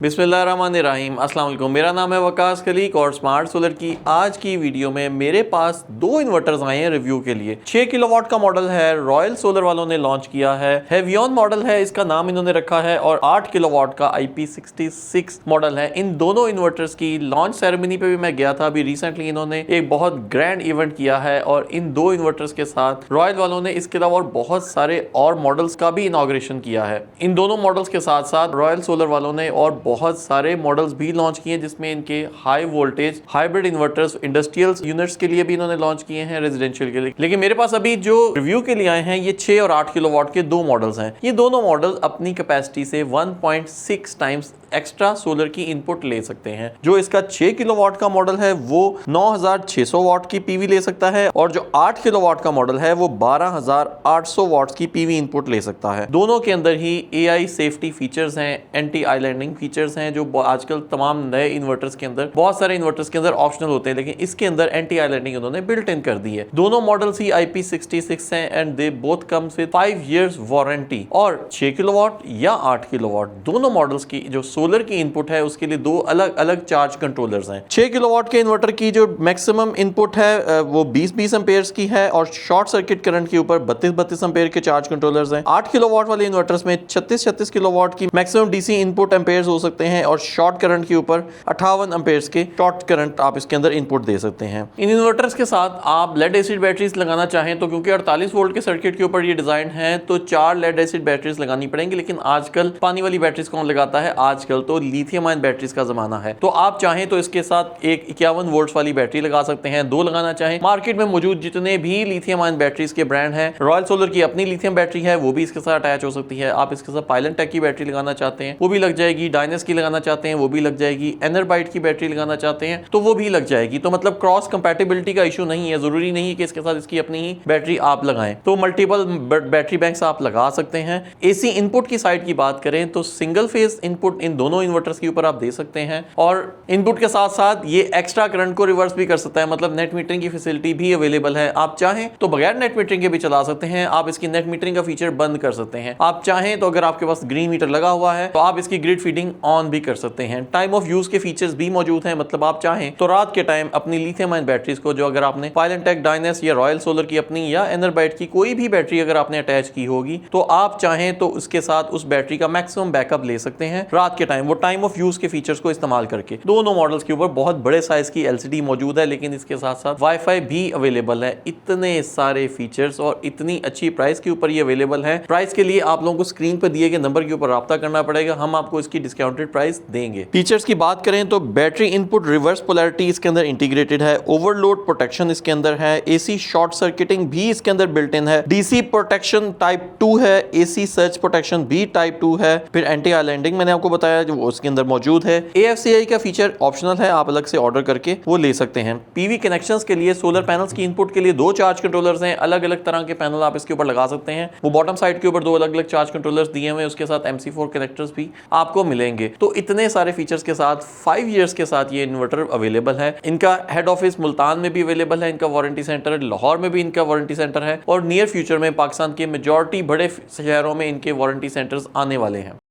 बिस्मिल्लाहिर्रहमानिर्रहीम अस्सलाम वालेकुम। मेरा नाम है वकास खलीक और स्मार्ट सोलर की आज की वीडियो में मेरे पास दो इन्वर्टर्स आए हैं रिव्यू के लिए। 6 किलोवाट का मॉडल है, रॉयल सोलर वालों ने लॉन्च किया है। हेवियन मॉडल है, इसका नाम इन्होंने रखा है, और 8 किलोवाट का IP66 मॉडल है। इन दोनों इन्वर्टर्स की लॉन्च सेरेमनी पे भी मैं गया था अभी रिसेंटली। इन्होंने एक बहुत ग्रैंड इवेंट किया है और इन दो इन्वर्टर्स के साथ रॉयल वालों ने इसके अलावा और बहुत सारे और मॉडल्स का भी इनॉग्रेशन किया है। इन दोनों मॉडल्स के साथ साथ रॉयल सोलर वालों ने और बहुत सारे मॉडल्स भी लॉन्च किए हैं, जिसमें इनके high voltage hybrid inverters industrial units के लिए भी इन्होंने लॉन्च किए हैं, रेजिडेंशियल के लिए। लेकिन मेरे पास अभी जो रिव्यू के लिए आए हैं ये 6 और 8 किलोवाट के दो मॉडल्स हैं। ये दोनों मॉडल अपनी कैपेसिटी से 1.6 टाइम्स एक्स्ट्रा सोलर की इनपुट ले सकते हैं। जो इसका 6 किलोवाट का मॉडल है वो 9600 वाट की पीवी ले सकता है, और जो 8 किलोवाट का मॉडल है वो 12800 वाट्स की पीवी इनपुट ले सकता है। दोनों के अंदर ही AI सेफ्टी फीचर्स हैं, एंटी आइलैंडिंग फीचर्स हैं, जो आजकल तमाम नए इन्वर्टर्स के अंदर, बहुत सारे इन्वर्टर्स के अंदर ऑप्शनल होते हैं, लेकिन इसके अंदर एंटी आइलैंडिंग उन्होंने बिल्ट इन कर दी है। दोनों मॉडल्स ही IP66 हैं and they both comes with 5 years warranty. और 6 किलोवाट या 8 किलोवाट दोनों मॉडल्स की जो सोलर की इनपुट है उसके लिए दो अलग अलग चार्ज कंट्रोलर्स हैं। 6 किलोवाट के इन्वर्टर की जो मैक्सिमम इनपुट है वो 20 एम्पेयर्स की है, और शॉर्ट सर्किट करंट के ऊपर 32 एम्पेयर के चार्ज कंट्रोलर्स हैं। 8 किलोवाट वाले इन्वर्टर्स में 36 किलोवाट की मैक्सिमम डीसी इनपुट एम्पेयर्स हो सकते हैं, और शॉर्ट करंट के ऊपर 58 एम्पेयर्स के शॉर्ट करंट आप इसके अंदर इनपुट दे सकते हैं। इन इन्वर्टर्स के साथ आप लेड एसिड बैटरीज लगाना चाहें तो, क्योंकि 48 वोल्ट के सर्किट के ऊपर ये डिजाइन है, तो 4 लेड एसिड बैटरीज लगानी पड़ेंगी। लेकिन आजकल पानी वाली बैटरीज कौन लगाता है, आजकल तो लिथियम आयन बैटरीज का जमाना है। तो आप चाहें तो इसके साथ एक 51 वोल्ट वाली बैटरी लगा सकते हैं, दो लगाना चाहें। मार्केट में मौजूद जितने भी लिथियम आयन बैटरीज के ब्रांड हैं, रॉयल सोलर की अपनी लिथियम बैटरी है, वो भी इसके साथ अटैच हो सकती है। आप इसके साथ पायलन टेक की बैटरी लगाना चाहते हैं वो भी लग जाएगी, डायनेस की लगाना चाहते हैं वो भी लग जाएगी, एनरबाइट की बैटरी लगाना चाहते हैं तो वो भी लग जाएगी। तो मतलब क्रॉस कंपैटिबिलिटी का इशू नहीं है, जरूरी नहीं है कि इसके साथ इसकी अपनी ही बैटरी आप लगाएं। तो मल्टीपल बैटरी बैंक्स आप लगा सकते हैं। एसी इनपुट की साइड की बात करें तो सिंगल फेज इनपुट इन दोनों इन्वर्टर्स के ऊपर आप दे सकते हैं, और इनपुट के साथ साथ ये एक्स्ट्रा करंट को रिवर्स भी कर सकता है। मतलब नेट मीटरिंग की फैसिलिटी भी अवेलेबल है। आप चाहें तो बगैर नेट मीटरिंग के भी चला सकते हैं, आप इसकी नेट मीटरिंग का फीचर बंद कर सकते हैं। आप चाहें तो अगर आपके पास ग्रीन मीटर लगा हुआ है तो आप इसकी ग्रिड फीडिंग ऑन भी कर सकते हैं। टाइम ऑफ यूज के फीचर्स भी मौजूद हैं। मतलब आप चाहें तो रात के टाइम अपनी लिथियम आयन बैटरीज को, जो अगर आपने पायलन टेक, डायनेस या रॉयल सोलर की अपनी या एनरबाइट की कोई भी बैटरी अगर आपने अटैच की होगी, तो आप चाहें तो उसके साथ उस बैटरी का मैक्सिमम बैकअप ले सकते हैं रात के टाइम, वो टाइम ऑफ यूज के फीचर्स को इस्तेमाल करके। दोनों मॉडल्स के ऊपर बहुत बड़े साइज की LCD मौजूद है, लेकिन इसके साथ साथ वाईफाई भी अवेलेबल है। इतने सारे फीचर्स और इतनी अच्छी प्राइस के ऊपर ये अवेलेबल है। प्राइस के लिए आप लोगों को स्क्रीन पर दिए गए नंबर के ऊपर राब्ता करना पड़ेगा, हम आपको इसकी डिस्काउंटेड प्राइस देंगे। फीचर्स की बात करें तो बैटरी इनपुट रिवर्स पोलैरिटी इसके अंदर इंटीग्रेटेड है, ओवरलोड प्रोटेक्शन इसके अंदर है, AC शॉर्ट सर्किटिंग भी इसके अंदर बिल्ट इन है, DC प्रोटेक्शन टाइप 2 है, AC सर्ज प्रोटेक्शन भी टाइप 2 है, फिर एंटी आइलैंडिंग मैंने आपको बताया जो उसके अंदर मौजूद है। AFCI का फीचर ऑप्शनल है, आप अलग से ऑर्डर करके वो ले सकते हैं। PV कनेक्शंस के लिए सोलर पैनल्स की इनपुट के लिए दो चार्ज कंट्रोलर्स हैं, अलग अलग तरह के पैनल आप इसके ऊपर लगा सकते हैं। वो बॉटम साइड के ऊपर दो अलग अलग चार्ज कंट्रोलर्स दिए हुए हैं, उसके साथ MC4 कनेक्टर्स भी आपको मिलेंगे। तो इतने सारे फीचर्स के साथ 5 इयर्स के साथ ये इन्वर्टर अवेलेबल है। इनका हेड ऑफिस मुल्तान में भी अवेलेबल है, इनका वारंटी सेंटर लाहौर में भी इनका वारंटी सेंटर है, और नियर फ्यूचर में पाकिस्तान के मेजॉरिटी बड़े शहरों में इनके वारंटी सेंटर्स आने वाले हैं।